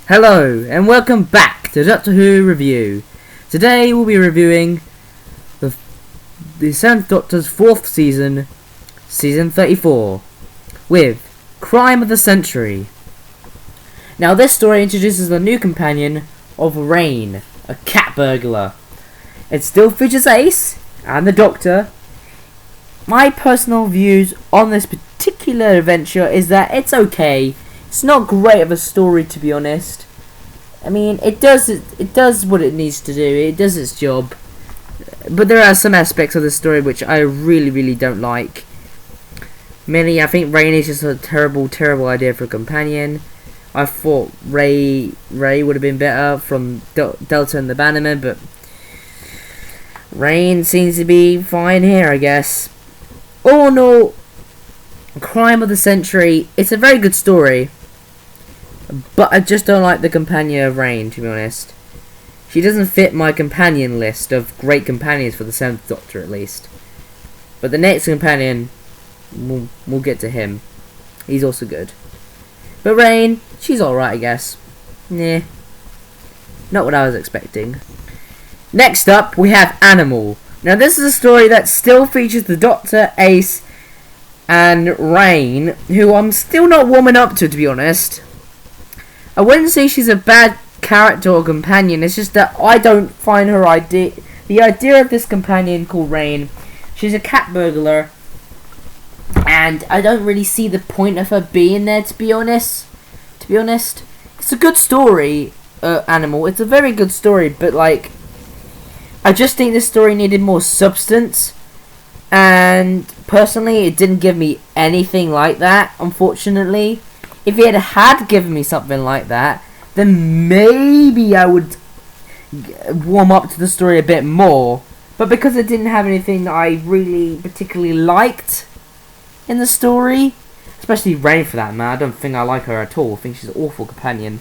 Hello, and welcome back to Doctor Who Review. Today we'll be reviewing the 7th Doctor's 4th season, Season 34, with Crime of the Century. Now this story introduces the new companion of Raine, a cat burglar. It still features Ace and the Doctor. My personal views on this particular adventure is that it's okay. It's not great of a story, to be honest. I mean, it does what it needs to do. It does its job. But there are some aspects of the story which I really don't like. Mainly, I think Raine is just a terrible idea for a companion. I thought Ray would have been better from Delta and the Bannerman, but Raine seems to be fine here, I guess. All in all, Crime of the Century, it's a very good story. But I just don't like the companion of Raine, to be honest. She doesn't fit my companion list of great companions for the 7th Doctor, at least. But the next companion, we'll get to him. He's also good. But Raine, she's alright, I guess. Nah. Not what I was expecting. Next up, we have Animal. Now this is a story that still features the Doctor, Ace, and Raine, who I'm still not warming up to be honest. I wouldn't say she's a bad character or companion, it's just that I don't find the idea of this companion called Raine. She's a cat burglar, and I don't really see the point of her being there, to be honest. It's a good story, Animal. It's a very good story, but like, I just think this story needed more substance, and personally it didn't give me anything like that, unfortunately. If it had given me something like that, then maybe I would warm up to the story a bit more. But because it didn't have anything that I really particularly liked in the story, especially Raine for that matter, I don't think I like her at all. I think she's an awful companion.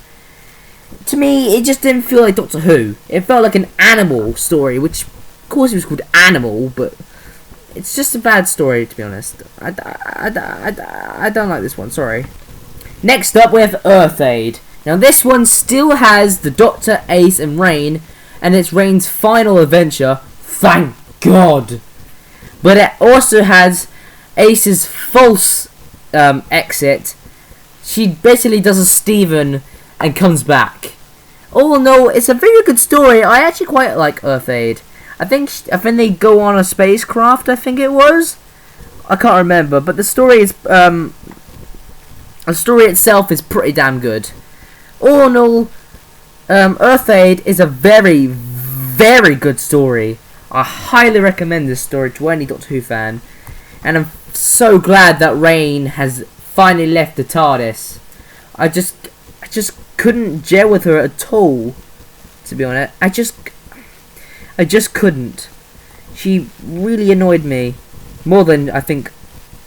To me, it just didn't feel like Doctor Who. It felt like an Animal story, which, of course, it was called Animal, but it's just a bad story, to be honest. I don't like this one, sorry. Next up, we have Earth Aid. Now, this one still has the Doctor, Ace, and Raine, and it's Raine's final adventure, thank God. But it also has Ace's false exit. She basically does a Stephen and comes back. All in all, it's a very good story. I actually quite like Earth Aid. I think they go on a spacecraft, I think it was. I can't remember, but the story is the story itself is pretty damn good. All in all, Earth Aid is a very good story. I highly recommend this story to any Doctor Who fan, and I'm so glad that Raine has finally left the TARDIS. I just couldn't gel with her at all, to be honest. I just couldn't. She really annoyed me more than I think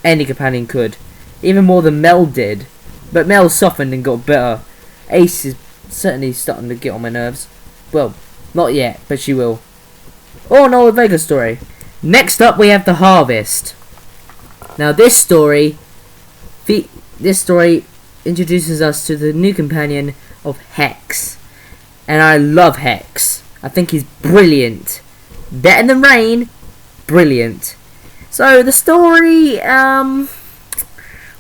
any companion could. Even more than Mel did. But Mel softened and got better. Ace is certainly starting to get on my nerves. Well, not yet, but she will. Oh no, a very good story. Next up we have The Harvest. Now this story introduces us to the new companion of Hex. And I love Hex. I think he's brilliant. Better than Raine. Brilliant. So the story,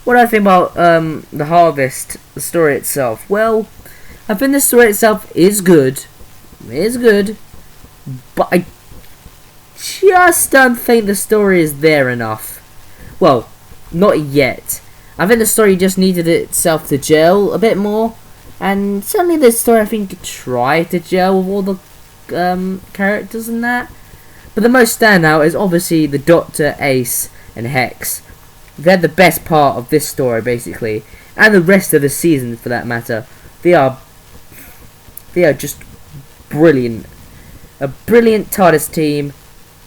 what do I think about The Harvest, the story itself? Well, I think the story itself is good. It is good. But I just don't think the story is there enough. Well, not yet. I think the story just needed itself to gel a bit more. And certainly this story, I think, tried to gel with all the characters in that. But the most standout is obviously the Doctor, Ace, and Hex. They're the best part of this story, basically, and the rest of the season, for that matter. They are just brilliant. A brilliant TARDIS team.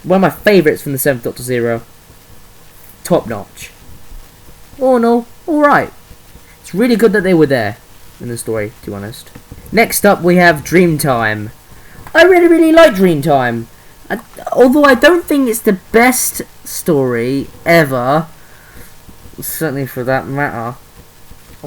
One of my favourites from the 7th Doctor Zero. Top notch. All in all, alright. It's really good that they were there in the story, to be honest. Next up, we have Dreamtime. I really like Dreamtime. Although I don't think it's the best story ever, certainly for that matter,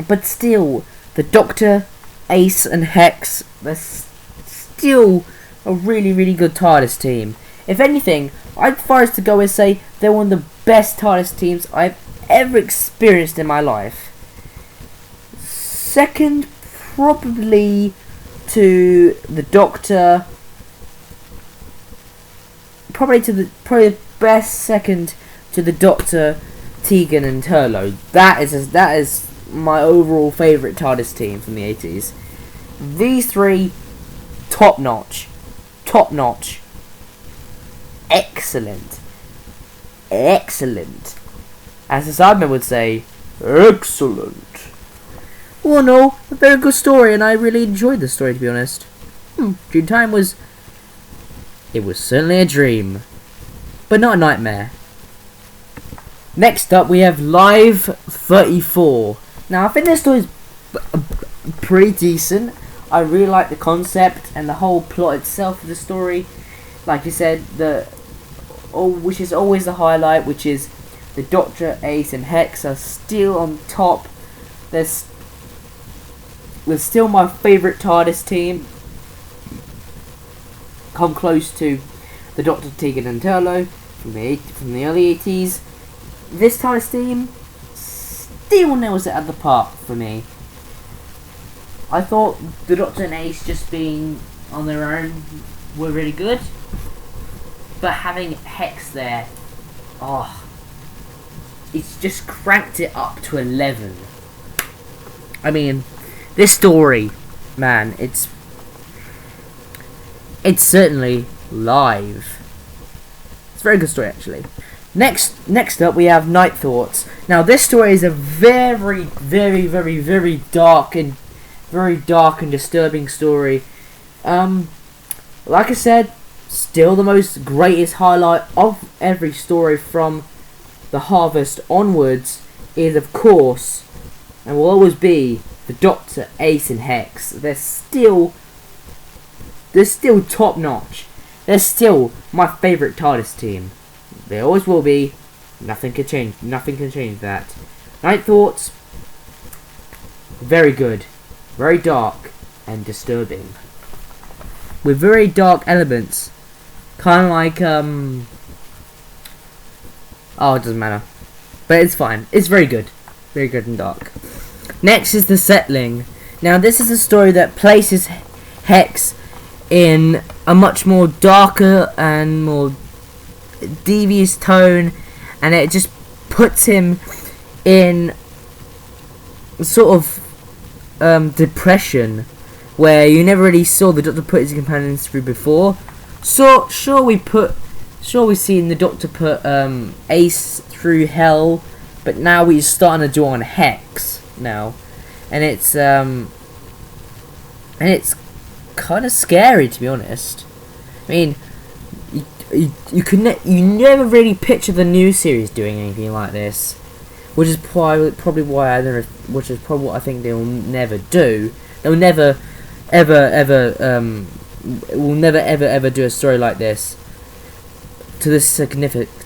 but still, the Doctor, Ace and Hex, they're still a really, really good TARDIS team. If anything, I'd prefer to go and say they're one of the best TARDIS teams I've ever experienced in my life. Second, probably to the Doctor. Probably the best second to the Doctor, Tegan and Turlough. That is my overall favourite TARDIS team from the 80s. These three, top notch, excellent, as the Sidemen would say, excellent. Well, no, a very good story, and I really enjoyed the story, to be honest. Dreamtime was certainly a dream, but not a nightmare. Next up, we have Live 34. Now, I think this story is pretty decent. I really like the concept and the whole plot itself of the story. Like you said, which is always the highlight, which is the Doctor, Ace, and Hex are still on top. They're still my favourite TARDIS team. Come close to the Doctor, Tegan and Turlough from the early 80s. This TARDIS team still nails it at the park for me. I thought the Doctor and Ace just being on their own were really good, but having Hex there, it's just cranked it up to 11. I mean, this story, man, it's certainly live. It's a very good story, actually. Next up, we have Night Thoughts. Now, this story is a very, very, very, very dark and disturbing story. Like I said, still the most greatest highlight of every story from the Harvest onwards is, of course, and will always be, the Doctor, Ace, and Hex. They're still top notch. They're still my favourite TARDIS team. They always will be. Nothing can change that. Night Thoughts, very good, very dark and disturbing, with very dark elements, kind of like it doesn't matter, but it's fine. It's very good and dark. Next is The Settling. Now, this is a story that places Hex in a much more darker and more devious tone, and it just puts him in sort of depression, where you never really saw the Doctor put his companions through before. So sure we've seen the Doctor put Ace through hell, but now we're starting to do on Hex now, and it's kind of scary, to be honest. I mean, you never really picture the new series doing anything like this, which is probably what I think they'll never do. They'll never ever do a story like this to this significance.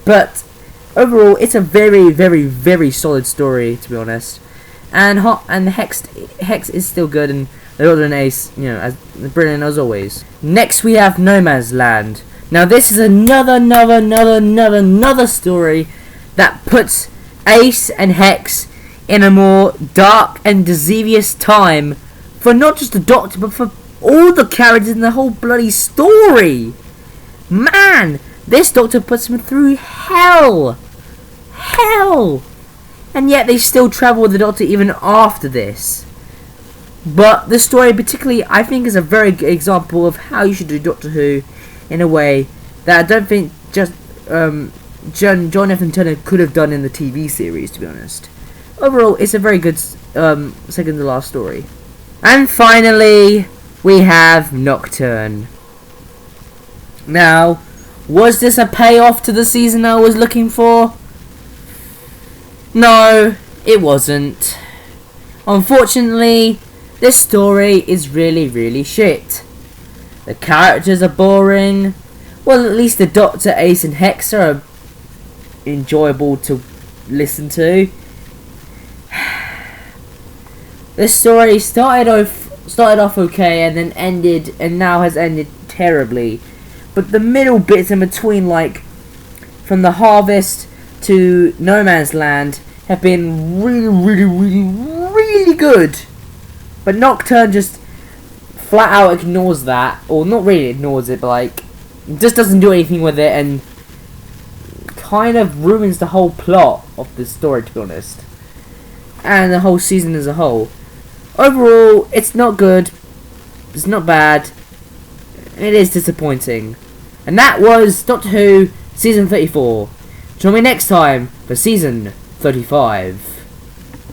But overall, it's a very, very, very solid story, to be honest. And Hex is still good, and the Doctor and Ace, as brilliant as always. Next, we have No Man's Land. Now, this is another story that puts Ace and Hex in a more dark and devious time for not just the Doctor, but for all the characters in the whole bloody story. Man, this Doctor puts him through hell, and yet they still travel with the Doctor even after this. But the story particularly, I think, is a very good example of how you should do Doctor Who in a way that I don't think just John F. and Turner could have done in the TV series, to be honest. Overall, it's a very good second to last story. And finally, we have Nocturne. Now, was this a payoff to the season I was looking for? No, it wasn't. Unfortunately, this story is really, really shit. The characters are boring. Well, at least the Doctor, Ace, and Hex are enjoyable to listen to. This story started off okay and then ended, and now has ended terribly. But the middle bits in between, like from the harvest to no man's land, have been really good. But Nocturne just flat out ignores that, or not really ignores it, but like just doesn't do anything with it, and kind of ruins the whole plot of the story, to be honest, and the whole season as a whole. Overall, it's not good, it's not bad, it is disappointing. And that was Doctor Who Season 34. Join me next time for Season 35.